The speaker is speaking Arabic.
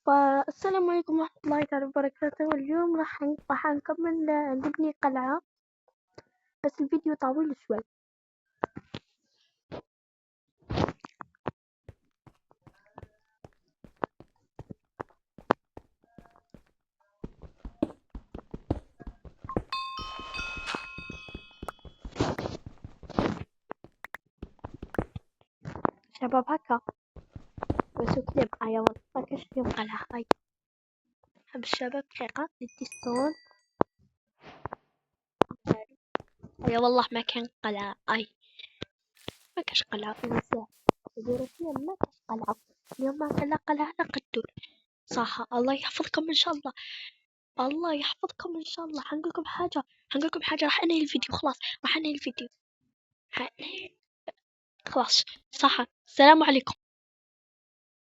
فالسلام عليكم ورحمة الله تعالى وبركاته. واليوم راح نكمل نبني قلعة، بس الفيديو طويل شوي. شباب هكا بسوي كليب معايا والله كشف يوم قلعة هاي. حب الشباب دقيقة ستون. يا والله ما كان قلعة أي، ما كاش قلعة في المساحة الجغرافية، ما كاش قلعة اليوم، ما كان لا قلعة لا قدور. صح، الله يحفظكم إن شاء الله، الله يحفظكم إن شاء الله. حنقولكم حاجة راح أنهي الفيديو خلاص، راح أنهي الفيديو خلاص. صح، السلام عليكم.